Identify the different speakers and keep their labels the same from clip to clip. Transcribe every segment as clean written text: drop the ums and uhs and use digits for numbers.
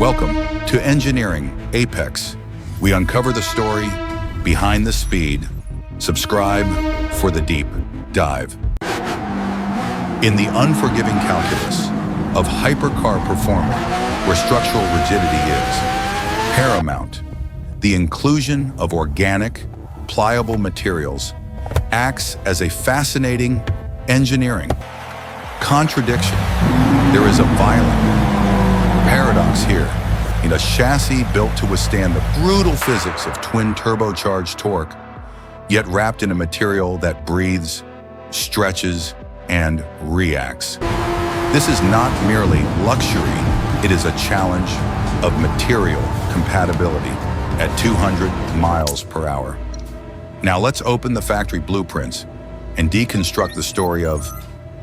Speaker 1: Welcome to Engineering Apex. We uncover the story behind the speed. Subscribe for the deep dive. In the unforgiving calculus of hypercar performance, where structural rigidity is paramount, the inclusion of organic, pliable materials acts as a fascinating engineering contradiction. There is a violent paradox here in a chassis built to withstand the brutal physics of twin turbocharged torque, yet wrapped in a material that breathes, stretches, and reacts. This is not merely luxury, it is a challenge of material compatibility at 200 miles per hour. Now let's open the factory blueprints and deconstruct the story of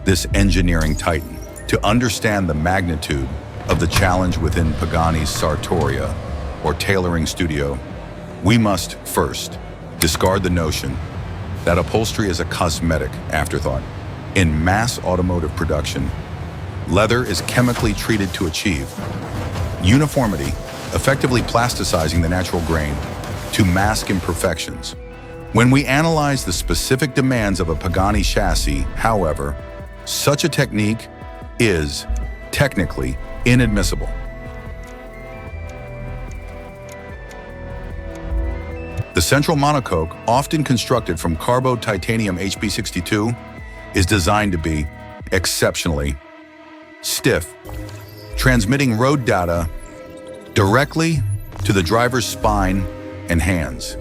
Speaker 1: this engineering titan. To understand the magnitude of the challenge within Pagani's Sartoria, or tailoring studio, we must first discard the notion that upholstery is a cosmetic afterthought. In mass automotive production, leather is chemically treated to achieve uniformity, effectively plasticizing the natural grain to mask imperfections. When we analyze the specific demands of a Pagani chassis, however, such a technique is technically inadmissible. The central monocoque, often constructed from Carbo-Titanium HB62, is designed to be exceptionally stiff, transmitting road data directly to the driver's spine and hands.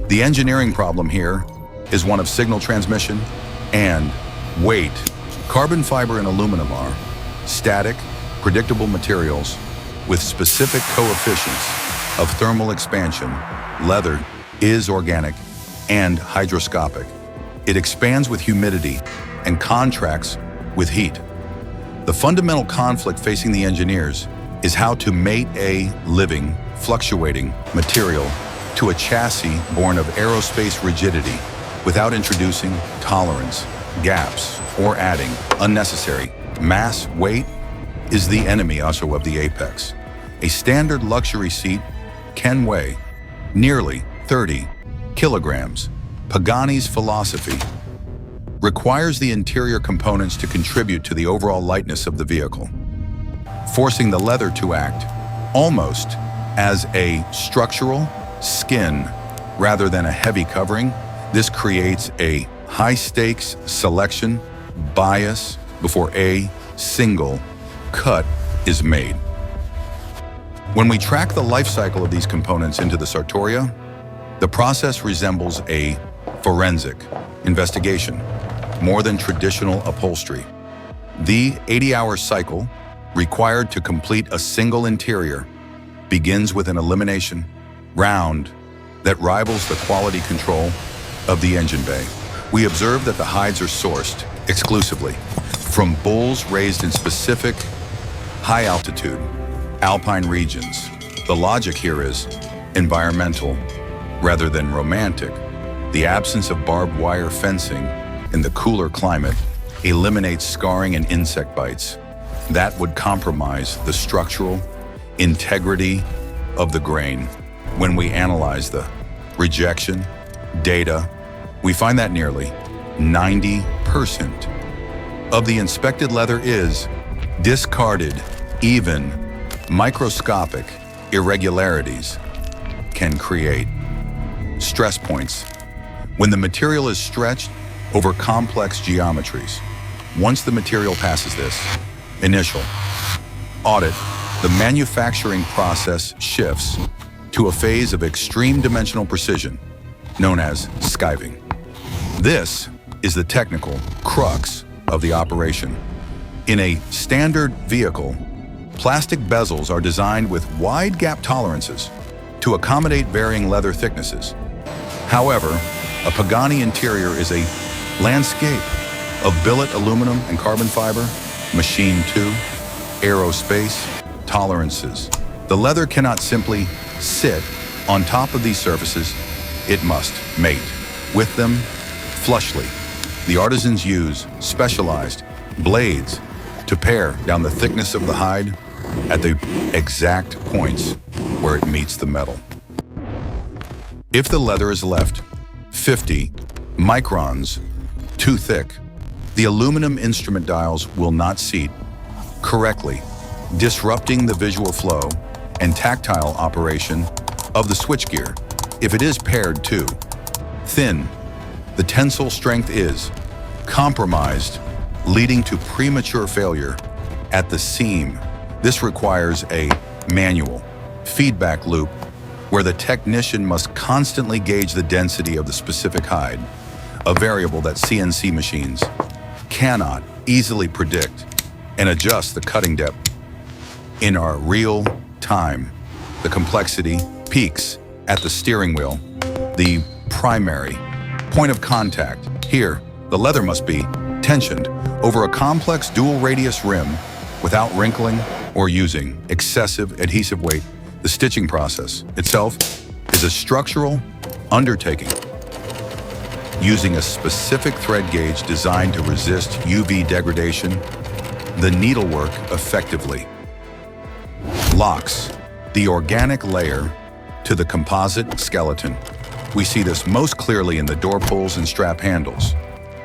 Speaker 1: The engineering problem here is one of signal transmission and weight. Carbon fiber and aluminum are static, predictable materials with specific coefficients of thermal expansion. Leather is organic and hygroscopic. It expands with humidity and contracts with heat. The fundamental conflict facing the engineers is how to mate a living, fluctuating material to a chassis born of aerospace rigidity without introducing tolerance, gaps, or adding unnecessary mass. Weight is the enemy also of the apex. A standard luxury seat can weigh nearly 30 kilograms. Pagani's philosophy requires the interior components to contribute to the overall lightness of the vehicle, forcing the leather to act almost as a structural skin rather than a heavy covering. This creates a high-stakes selection bias before a single cut is made. When we track the life cycle of these components into the Sartoria, the process resembles a forensic investigation more than traditional upholstery. The 80-hour cycle required to complete a single interior begins with an elimination round that rivals the quality control of the engine bay. We observe that the hides are sourced exclusively from bulls raised in specific high-altitude Alpine regions. The logic here is environmental rather than romantic. The absence of barbed wire fencing in the cooler climate eliminates scarring and insect bites that would compromise the structural integrity of the grain. When we analyze the rejection data, we find that nearly 90% of the inspected leather is discarded. Even microscopic irregularities can create stress points when the material is stretched over complex geometries. Once the material passes this initial audit, the manufacturing process shifts to a phase of extreme dimensional precision, known as skiving. This is the technical crux of the operation. In a standard vehicle, plastic bezels are designed with wide gap tolerances to accommodate varying leather thicknesses. However, a Pagani interior is a landscape of billet aluminum and carbon fiber, machined to aerospace tolerances. The leather cannot simply sit on top of these surfaces, it must mate with them flushly. The artisans use specialized blades to pare down the thickness of the hide at the exact points where it meets the metal. If the leather is left 50 microns too thick, the aluminum instrument dials will not seat correctly, disrupting the visual flow and tactile operation of the switchgear. If it is pared too thin, the tensile strength is compromised, leading to premature failure at the seam. This requires a manual feedback loop where the technician must constantly gauge the density of the specific hide, a variable that CNC machines cannot easily predict, and adjust the cutting depth in our real time. The complexity peaks at the steering wheel, the primary point of contact. Here, the leather must be tensioned over a complex dual radius rim without wrinkling or using excessive adhesive weight. The stitching process itself is a structural undertaking, using a specific thread gauge designed to resist UV degradation. The needlework effectively locks the organic layer to the composite skeleton. We see this most clearly in the door pulls and strap handles,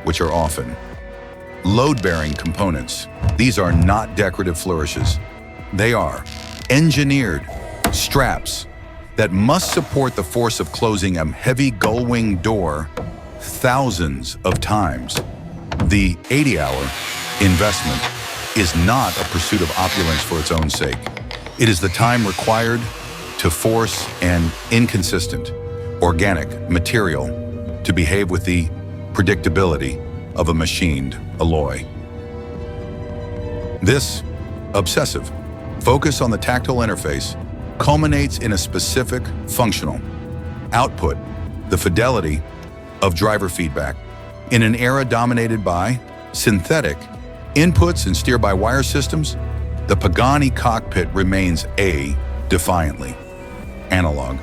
Speaker 1: which are often load-bearing components. These are not decorative flourishes. They are engineered straps that must support the force of closing a heavy gull-wing door thousands of times. The 80-hour investment is not a pursuit of opulence for its own sake. It is the time required to force an inconsistent, organic material to behave with the predictability of a machined alloy. This obsessive focus on the tactile interface culminates in a specific functional output, the fidelity of driver feedback. In an era dominated by synthetic inputs and steer-by-wire systems, the Pagani cockpit remains a defiantly analog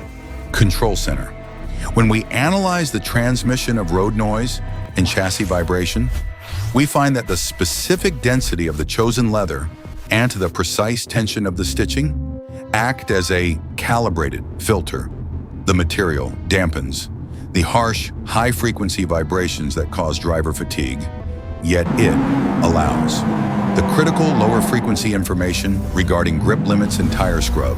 Speaker 1: control center. When we analyze the transmission of road noise and chassis vibration, we find that the specific density of the chosen leather and the precise tension of the stitching act as a calibrated filter. The material dampens the harsh, high-frequency vibrations that cause driver fatigue, yet it allows the critical lower-frequency information regarding grip limits and tire scrub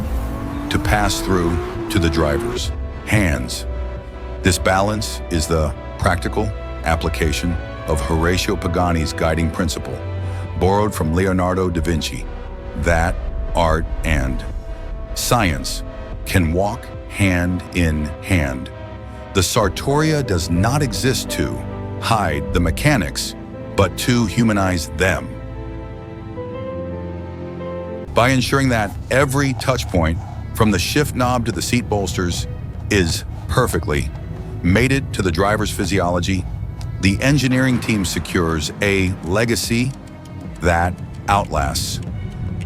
Speaker 1: to pass through to the driver's hands. This balance is the practical application of Horacio Pagani's guiding principle, borrowed from Leonardo da Vinci, that art and science can walk hand in hand. The Sartoria does not exist to hide the mechanics, but to humanize them. By ensuring that every touch point, from the shift knob to the seat bolsters, is perfectly mated to the driver's physiology, the engineering team secures a legacy that outlasts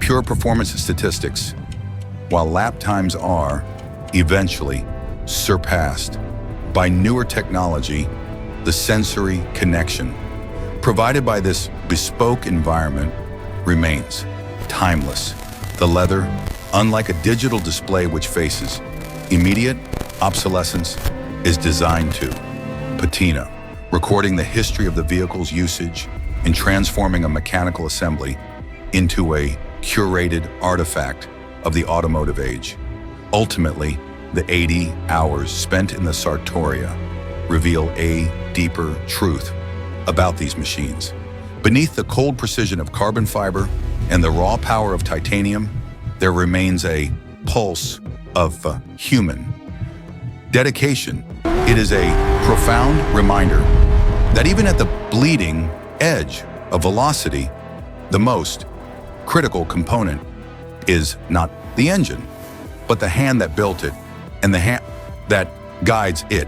Speaker 1: pure performance statistics, while lap times are eventually surpassed by newer technology. The sensory connection provided by this bespoke environment remains timeless. The leather, unlike a digital display which faces immediate obsolescence, is designed to patina, recording the history of the vehicle's usage and transforming a mechanical assembly into a curated artifact of the automotive age. Ultimately, the 80 hours spent in the Sartoria reveal a deeper truth about these machines. Beneath the cold precision of carbon fiber and the raw power of titanium, there remains a pulse of human dedication. It is a profound reminder that even at the bleeding edge of velocity, the most critical component is not the engine, but the hand that built it and the hand that guides it.